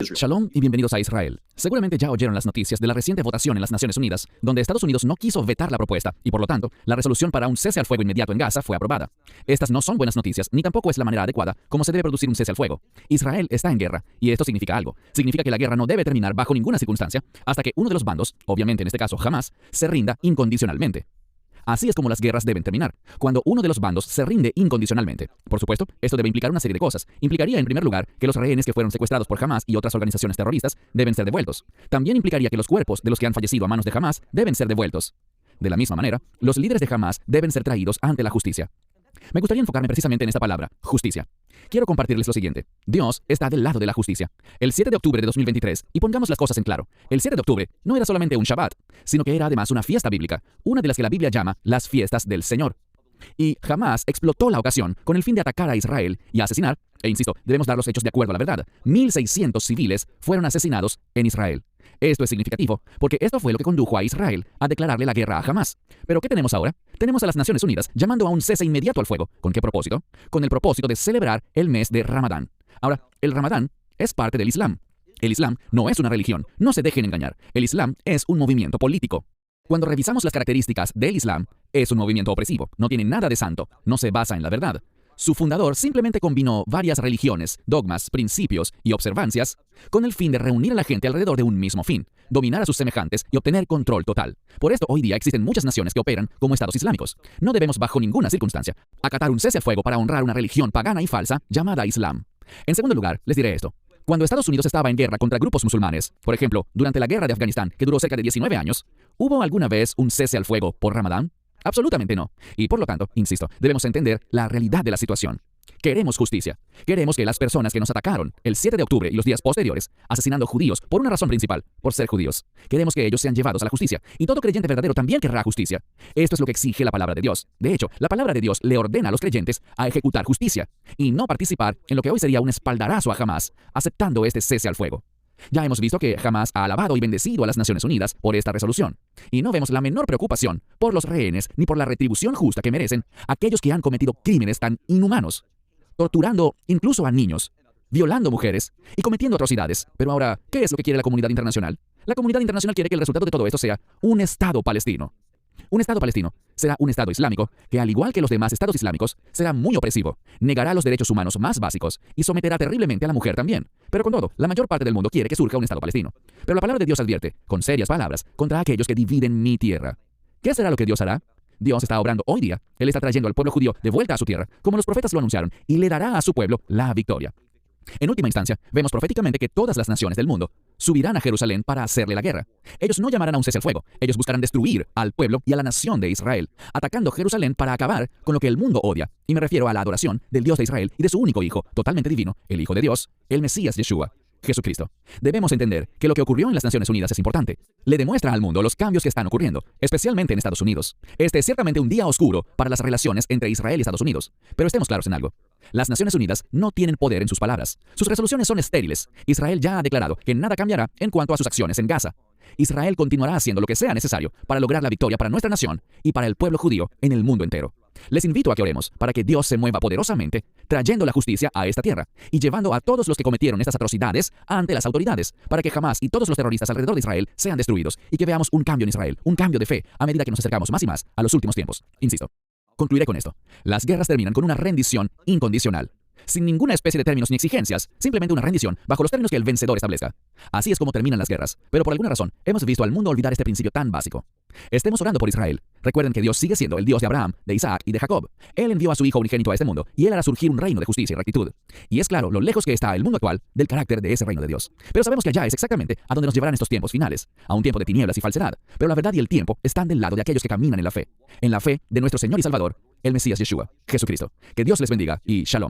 Shalom y bienvenidos a Israel. Seguramente ya oyeron las noticias de la reciente votación en las Naciones Unidas, donde Estados Unidos no quiso vetar la propuesta y, por lo tanto, la resolución para un cese al fuego inmediato en Gaza fue aprobada. Estas no son buenas noticias, ni tampoco es la manera adecuada como se debe producir un cese al fuego. Israel está en guerra, y esto significa algo. Significa que la guerra no debe terminar bajo ninguna circunstancia hasta que uno de los bandos, obviamente en este caso Hamás, se rinda incondicionalmente. Así es como las guerras deben terminar, cuando uno de los bandos se rinde incondicionalmente. Por supuesto, esto debe implicar una serie de cosas. Implicaría, en primer lugar, que los rehenes que fueron secuestrados por Hamás y otras organizaciones terroristas deben ser devueltos. También implicaría que los cuerpos de los que han fallecido a manos de Hamás deben ser devueltos. De la misma manera, los líderes de Hamás deben ser traídos ante la justicia. Me gustaría enfocarme precisamente en esta palabra, justicia. Quiero compartirles lo siguiente. Dios está del lado de la justicia. El 7 de octubre de 2023, y pongamos las cosas en claro, el 7 de octubre no era solamente un Shabbat, sino que era además una fiesta bíblica, una de las que la Biblia llama las fiestas del Señor. Y Hamás explotó la ocasión con el fin de atacar a Israel y asesinar, e insisto, debemos dar los hechos de acuerdo a la verdad, 1.600 civiles fueron asesinados en Israel. Esto es significativo, porque esto fue lo que condujo a Israel a declararle la guerra a Hamás. ¿Pero qué tenemos ahora? Tenemos a las Naciones Unidas llamando a un cese inmediato al fuego. ¿Con qué propósito? Con el propósito de celebrar el mes de Ramadán. Ahora, el Ramadán es parte del Islam. El Islam no es una religión, no se dejen engañar. El Islam es un movimiento político. Cuando revisamos las características del Islam, es un movimiento opresivo, no tiene nada de santo, no se basa en la verdad. Su fundador simplemente combinó varias religiones, dogmas, principios y observancias con el fin de reunir a la gente alrededor de un mismo fin, dominar a sus semejantes y obtener control total. Por esto, hoy día existen muchas naciones que operan como estados islámicos. No debemos bajo ninguna circunstancia acatar un cese al fuego para honrar una religión pagana y falsa llamada Islam. En segundo lugar, les diré esto. Cuando Estados Unidos estaba en guerra contra grupos musulmanes, por ejemplo, durante la guerra de Afganistán, que duró cerca de 19 años, ¿hubo alguna vez un cese al fuego por Ramadán? Absolutamente no. Y por lo tanto, insisto, debemos entender la realidad de la situación. Queremos justicia. Queremos que las personas que nos atacaron el 7 de octubre y los días posteriores, asesinando judíos por una razón principal, por ser judíos, queremos que ellos sean llevados a la justicia. Y todo creyente verdadero también querrá justicia. Esto es lo que exige la palabra de Dios. De hecho, la palabra de Dios le ordena a los creyentes a ejecutar justicia y no participar en lo que hoy sería un espaldarazo a Hamás, aceptando este cese al fuego. Ya hemos visto que Hamás ha alabado y bendecido a las Naciones Unidas por esta resolución, y no vemos la menor preocupación por los rehenes ni por la retribución justa que merecen aquellos que han cometido crímenes tan inhumanos, torturando incluso a niños, violando mujeres y cometiendo atrocidades. Pero ahora, ¿qué es lo que quiere la comunidad internacional? La comunidad internacional quiere que el resultado de todo esto sea un Estado palestino. Un Estado palestino será un Estado islámico que, al igual que los demás Estados islámicos, será muy opresivo, negará los derechos humanos más básicos y someterá terriblemente a la mujer también. Pero con todo, la mayor parte del mundo quiere que surja un Estado palestino. Pero la palabra de Dios advierte, con serias palabras, contra aquellos que dividen mi tierra. ¿Qué será lo que Dios hará? Dios está obrando hoy día. Él está trayendo al pueblo judío de vuelta a su tierra, como los profetas lo anunciaron, y le dará a su pueblo la victoria. En última instancia, vemos proféticamente que todas las naciones del mundo subirán a Jerusalén para hacerle la guerra. Ellos no llamarán a un cese al fuego. Ellos buscarán destruir al pueblo y a la nación de Israel, atacando Jerusalén para acabar con lo que el mundo odia. Y me refiero a la adoración del Dios de Israel y de su único Hijo, totalmente divino, el Hijo de Dios, el Mesías Yeshua, Jesucristo. Debemos entender que lo que ocurrió en las Naciones Unidas es importante. Le demuestra al mundo los cambios que están ocurriendo, especialmente en Estados Unidos. Este es ciertamente un día oscuro para las relaciones entre Israel y Estados Unidos. Pero estemos claros en algo. Las Naciones Unidas no tienen poder en sus palabras. Sus resoluciones son estériles. Israel ya ha declarado que nada cambiará en cuanto a sus acciones en Gaza. Israel continuará haciendo lo que sea necesario para lograr la victoria para nuestra nación y para el pueblo judío en el mundo entero. Les invito a que oremos para que Dios se mueva poderosamente, trayendo la justicia a esta tierra y llevando a todos los que cometieron estas atrocidades ante las autoridades, para que Hamás y todos los terroristas alrededor de Israel sean destruidos y que veamos un cambio en Israel, un cambio de fe a medida que nos acercamos más y más a los últimos tiempos. Insisto, concluiré con esto. Las guerras terminan con una rendición incondicional, sin ninguna especie de términos ni exigencias, simplemente una rendición bajo los términos que el vencedor establezca. Así es como terminan las guerras, pero por alguna razón hemos visto al mundo olvidar este principio tan básico. Estemos orando por Israel. Recuerden que Dios sigue siendo el Dios de Abraham, de Isaac y de Jacob. Él envió a su Hijo unigénito a este mundo y Él hará surgir un reino de justicia y rectitud. Y es claro lo lejos que está el mundo actual del carácter de ese reino de Dios. Pero sabemos que allá es exactamente a donde nos llevarán estos tiempos finales, a un tiempo de tinieblas y falsedad. Pero la verdad y el tiempo están del lado de aquellos que caminan en la fe de nuestro Señor y Salvador, el Mesías Yeshua, Jesucristo. Que Dios les bendiga y Shalom.